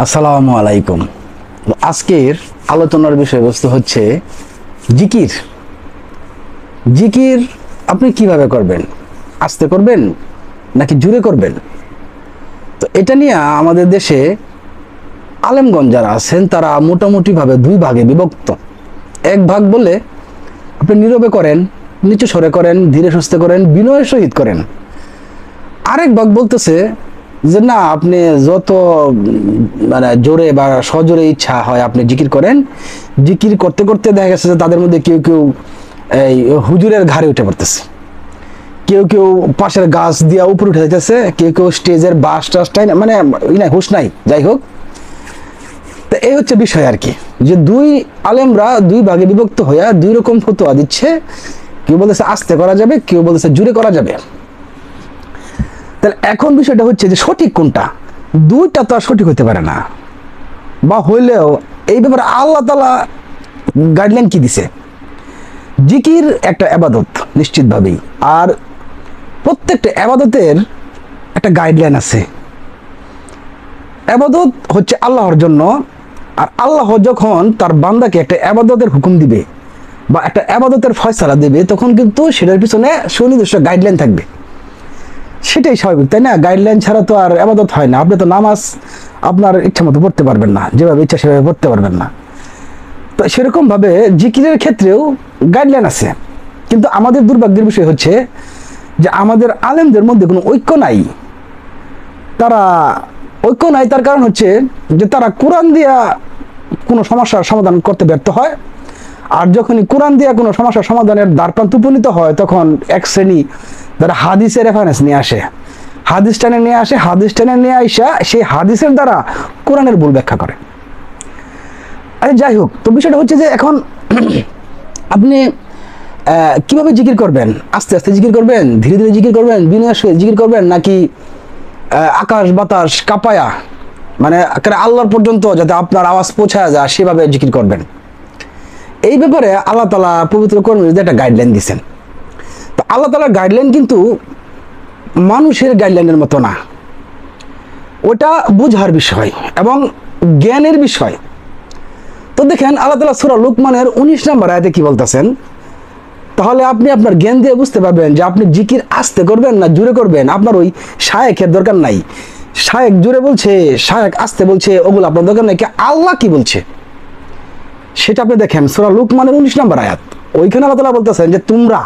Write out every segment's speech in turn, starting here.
আসসালামু আলাইকুম। আজকের আলোচনার বিষয়বস্তু হচ্ছে জিকির। জিকির আপনি কিভাবে করবেন? আস্তে করবেন নাকি জোরে করবেন? তো এটা নিয়ে আমাদের দেশে আলেমগণ যারা আছেন তারা মোটামুটিভাবে দুই ভাগে বিভক্ত। এক ভাগ বলে আপনি নীরবে করেন, নিচু স্বরে করেন, ধীরে সুস্থে করেন, বিনয়ের সহিত করেন। আরেক ভাগ বলতেছে যে না, আপনি যত মানে জোরে বা সজোরে ইচ্ছা হয় আপনি জিকির করেন। জিকির করতে করতে দেখা গেছে যে তাদের মধ্যে কেউ কেউ এই হুজুরের ঘাড়ে উঠে পড়তেছে, কেউ কেউ পাশের গাছ দিয়া উপরে উঠে যাইতেছে, কেউ কেউ স্টেজের বাস টাসটাই মানে নাই, হুশ নাই। যাই হোক, তো এই হচ্ছে বিষয় আর কি, যে দুই আলেমরা দুই ভাগে বিভক্ত হইয়া দুই রকম ফতোয়া দিচ্ছে। কেউ বলতেছে আস্তে করা যাবে, কেউ বলতেছে জোরে করা যাবে। তাহলে এখন বিষয়টা হচ্ছে যে সঠিক কোনটা? দুইটা তো আর সঠিক হইতে পারে না, বা হইলেও এই ব্যাপারে আল্লাহ তাআলা গাইডলাইন কি দিছে? জিকির একটা আবাদত নিশ্চিতভাবেই, আর প্রত্যেকটা আবাদতের একটা গাইডলাইন আছে। আবাদত হচ্ছে আল্লাহর জন্য, আর আল্লাহ যখন তার বান্দাকে একটা আবাদতের হুকুম দিবে বা একটা আবাদতের ফয়সালা দিবে, তখন কিন্তু সেটার পিছনে সুনির্দিষ্ট গাইডলাইন থাকবে। সেটাই স্বাভাবিক, তাই না? গাইডলাইন ছাড়া তো আর আবাদত হয় না। আপনি তো নামাজ আপনার ইচ্ছা মতো পড়তে পারবেন না, যেভাবে ইচ্ছা সেভাবে পড়তে পারবেন না। তো সেরকম ভাবে জিকিরের ক্ষেত্রেও গাইডলাইন আছে, কিন্তু আমাদের দুর্ভাগ্যের বিষয় হচ্ছে যে আমাদের আলেমদের মধ্যে কোনো ঐক্য নাই। তারা ঐক্য নাই, তার কারণ হচ্ছে যে তারা কোরআন দিয়া কোনো সমস্যার সমাধান করতে ব্যর্থ হয়, আর যখনই কোরআন দিয়া কোনো সমস্যার সমাধানের দ্বারপ্রান্ত উপনীত হয়, তখন এক শ্রেণী যারা হাদিসের রেফারেন্স নিয়ে আসে, হাদিস টেনে নিয়ে আসে, হাদিস টেনে নিয়ে আইসা সেই হাদিসের দ্বারা কোরআনের ভুল ব্যাখ্যা করে। আরে যাই হোক, তো বিষয়টা হচ্ছে যে এখন আপনি কিভাবে জিকির করবেন? আস্তে আস্তে জিকির করবেন, ধীরে ধীরে জিকির করবেন, বিনয়ের সহিত জিকির করবেন, নাকি আকাশ বাতাস কাঁপায়া মানে আল্লাহর পর্যন্ত যাতে আপনার আওয়াজ পৌঁছায় যায় সেভাবে জিকির করবেন? এই ব্যাপারে আল্লাহ তাআলা পবিত্র কোরআনে একটা গাইডলাইন দিয়েছেন। তো আল্লাহ তাআলার গাইডলাইন কিন্তু মানুষের গাইডলাইনের মতো না। ওটা বুঝার বিষয় এবং জ্ঞানের বিষয়। তো দেখেন, আল্লাহ তাআলা সূরা লুকমানের 19 নম্বর আয়াতে কি বলতেছেন? তাহলে আপনি আপনার জ্ঞান দিয়ে বুঝতে পারবেন যে আপনি জিকির আস্তে করবেন না জোরে করবেন। আপনার ওই শায়েখের দরকার নাই। শায়েখ জোরে বলছে, শায়েখ আস্তে বলছে, ওগুলো আপনার দরকার নাই। কি আল্লাহ কি বলছে সেটা আপনি দেখেন। সূরা লুকমানের 19 নম্বর আয়াত, ওইখানে আল্লাহ তাআলা বলতেছেন যে তোমরা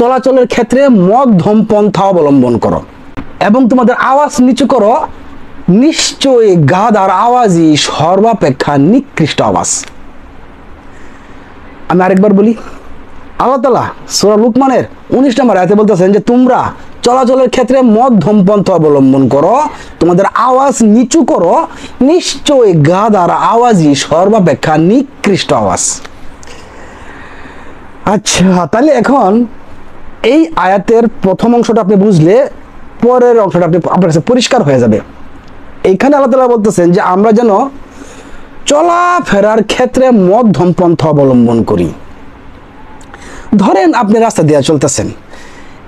চলাচলের ক্ষেত্রে মধ্যম পন্থা অবলম্বন করো এবং তোমাদের আওয়াজ নিচু করো, নিশ্চয়ই গাধার আওয়াজই সর্বাপেক্ষা নিকৃষ্ট আওয়াজ। আমি আরেকবার বলি, আল্লাহ তাআলা সূরা লুকমানের 19 নম্বর আয়াতে বলতেছেন যে তোমরা চলাচলের ক্ষেত্রে মধ্যম পন্থা অবলম্বন করো, তোমাদের আওয়াজ নিচু করো, নিশ্চয়ই গাধার আওয়াজই সর্বাপেক্ষা নিকৃষ্ট আওয়াজ। আচ্ছা, তাহলে এখন এই আয়াতের প্রথম অংশটা আপনি বুঝলে পরের অংশটা আপনার কাছে পরিষ্কার হয়ে যাবে। এইখানে আল্লাহ তাআলা বলতেছেন যে আমরা যেন চলাফেরার ক্ষেত্রে মধ্যম পন্থা অবলম্বন করি। ধরেন আপনি রাস্তা দিয়ে চলতেছেন,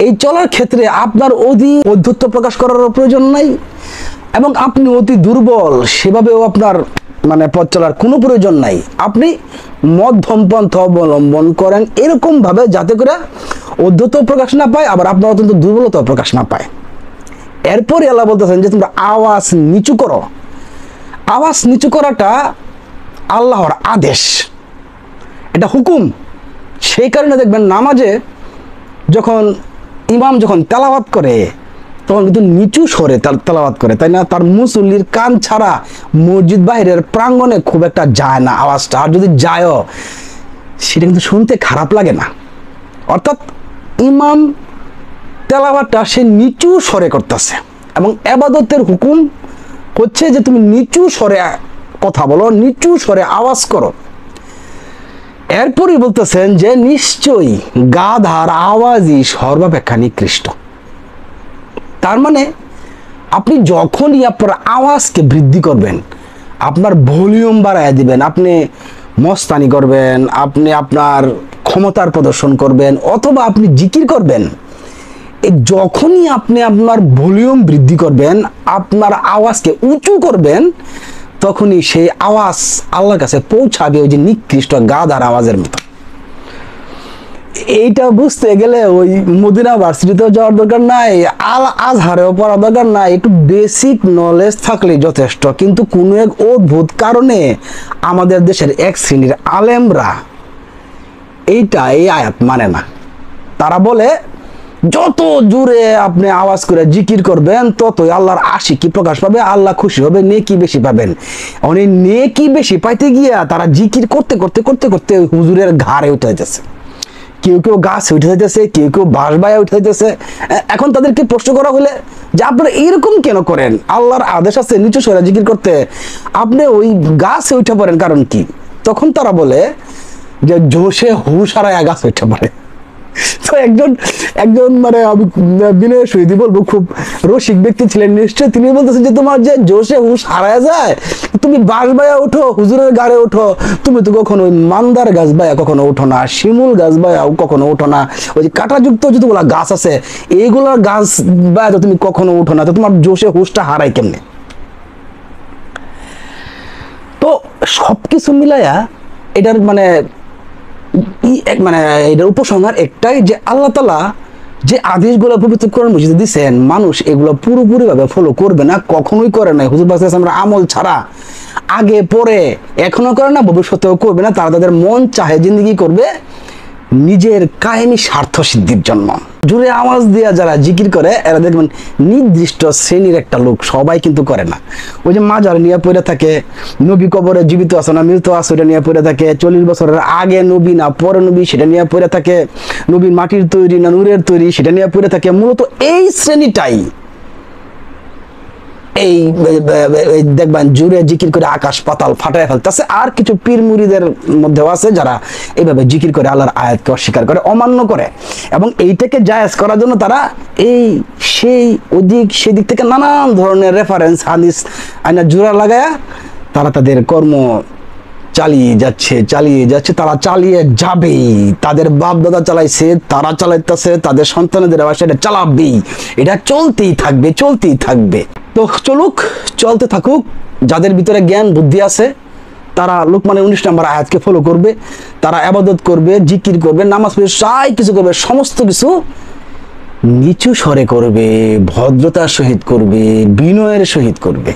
এই চলার ক্ষেত্রে আপনার অতি ঔদ্ধত্য প্রকাশ করার প্রয়োজন নাই এবং আপনি অতি দুর্বল সেভাবেও আপনার মানে পথ চলার কোনো প্রয়োজন নাই। আপনি মধ্যম পন্থা অবলম্বন করেন এরকম ভাবে যাতে করে ঔদ্ধত্য প্রকাশ না পায়, আবার আপনার অত্যন্ত দুর্বলতা প্রকাশ না পায়। এরপরে আল্লাহ বলতেছেন যে তোমরা আওয়াজ নিচু করো। আওয়াজ নিচু করাটা আল্লাহর আদেশ, এটা হুকুম। সেই কারণে দেখবেন নামাজে যখন ইমাম যখন তেলাওয়াত করে তখন কিন্তু নিচু স্বরে তেলাওয়াত করে, তাই না? তার মুসল্লির কান ছাড়া মসজিদ বাহিরের প্রাঙ্গণে খুব একটা যায় না আওয়াজটা, আর যদি যায়ও সেটা কিন্তু শুনতে খারাপ লাগে না। অর্থাৎ ইমাম তেলাওয়াতটা সে নিচু স্বরে করতেছে এবং ইবাদতের হুকুম হচ্ছে যে তুমি নিচু স্বরে কথা বলো, নিচু স্বরে আওয়াজ করো। এরপরই বলতেছেন যে নিশ্চয়ই গাধার আওয়াজই সর্বাপেক্ষা নিকৃষ্ট। তার মানে আপনি যখনই আপনার আওয়াজকে বৃদ্ধি করবেন, আপনার ভলিউম বাড়ায় দিবেন, আপনি মস্তানি করবেন, আপনি আপনার ক্ষমতার প্রদর্শন করবেন, অথবা আপনি জিকির করবেন, এই যখনই আপনি আপনার ভলিউম বৃদ্ধি করবেন, আপনার আওয়াজকে উঁচু করবেন, তখনই সেই আওয়াজ আল্লাহর কাছে পৌঁছাবে ওই যে নিকৃষ্ট গাধার আওয়াজের মতো। এইটা বুঝতে গেলে ওই মদিনা ভার্সিটিতেও যাওয়ার দরকার নাই, আল আজহারেও পড়া দরকার নাই, একটু বেসিক নলেজ থাকলে যথেষ্ট। কিন্তু কোনো এক অদ্ভুত কারণে আমাদের দেশের এক শ্রেণীর আলেমরা এই আয়াত মানে না। তারা বলে যত জোরে আপনি আওয়াজ করে জিকির করবেন ততই আল্লাহর আশিকি প্রকাশ পাবে, আল্লাহ খুশি হবে, নেকি বেশি পাবেন। অনেক নেকি বেশি পাইতে গিয়া তারা জিকির করতে করতে করতে করতে হুজুরের ঘাড়ে উঠে যাচ্ছে, কেউ কেউ গাছে উঠে যাইতেছে, কেউ কেউ বাঁশ বায়া উঠে যাইতেছে। এখন তাদেরকে প্রশ্ন করা হলে যে আপনারা এরকম কেন করেন, আল্লাহর আদেশ আছে নিচু সরে জিকির করতে, আপনি ওই গাছে উঠে পড়েন কারণ কি? তখন তারা বলে যে জোশে হুশ হারায় গাছে উঠে পড়ে। তো একজন মানে আমি বিনয়ের সহিত বলবো খুব রসিক ব্যক্তি ছিলেন নিশ্চয়, তিনি বলতেছেন যে তোমার যে জোশে হুশ হারায় যায়, তুমি বাঁশ বায়া ওঠো, হুজুরের গাড়ে ওঠো, তুমি তো কখনো ওই মান্দার গাছ বায়া কখনো ওঠো না, শিমুল গাছ বায়াও কখনো ওঠো না, ওই যে কাঁটাযুক্ত যতগুলা গাছ আছে এইগুলোর গাছ বায়া তো তুমি কখনো ওঠো না, তো তোমার জোশে হুশটা হারায় কেমনে? তো সবকিছু মিলাইয়া এটার মানে এটার উপসংহার একটাই যে আল্লাহ তাআলা যে আদেশগুলো পবিত্র কোরআন মজিদে দিয়েছেন, মানুষ এগুলো পুরোপুরি ভাবে ফলো করবে না, কখনোই করে না। হুজুর পাক আমরা আমল ছাড়া আগে পরে এখনো করে না, ভবিষ্যতেও করবে না। তারা তাদের মন চাহে জিন্দগি করবে নিজের কায়েমি স্বার্থ সিদ্ধির জন্য। জোরে আওয়াজ দিয়ে যারা জিকির করে এরা দেখবেন নির্দিষ্ট শ্রেণীর একটা লোক, সবাই কিন্তু করে না। ওই যে মাজার নিয়ে পড়ে থাকে, নবী কবরে জীবিত আছে না মৃত আছে ওটা নিয়ে পড়ে থাকে, 40 বছরের আগে নবী না পরে নবী সেটা নিয়ে পড়ে থাকে, নবীর মাটির তৈরি না নূরের তৈরি সেটা নিয়ে পড়ে থাকে। মূলত এই শ্রেণীটাই এই দেখবেন জুড়ে জিকির করে আকাশ পাতাল ফাটায় ফেলতেছে। আর কিছু পীর মুরিদের মধ্যেও আছে যারা এইভাবে জিকির করে আল্লাহর আয়াতকে অস্বীকার করে, অমান্য করে, এবং এইটাকে জায়েজ করার জন্য তারা এই সেই ওদিক সেদিক থেকে নানান ধরনের রেফারেন্স হাদিস আইনা জোড়া লাগায়া তারা তাদের কর্ম চালিয়ে যাচ্ছে। তারা চালিয়ে যাবেই, তাদের বাপ দাদা চালাইছে, তারা চালাইতেছে, তাদের সন্তানদের আবার সেটা চালাবেই, এটা চলতেই থাকবে। তো চলুক, চলতে থাকুক। যাদের ভিতরে জ্ঞান বুদ্ধি আছে তারা লোকমানের 19 নম্বর আয়াতকে ফলো করবে, তারা ইবাদত করবে, জিকির করবে, নামাজ পড়বে, সব কিছু করবে, সমস্ত কিছু নিচু স্বরে করবে, ভদ্রতার সহিত করবে, বিনয়ের সহিত করবে।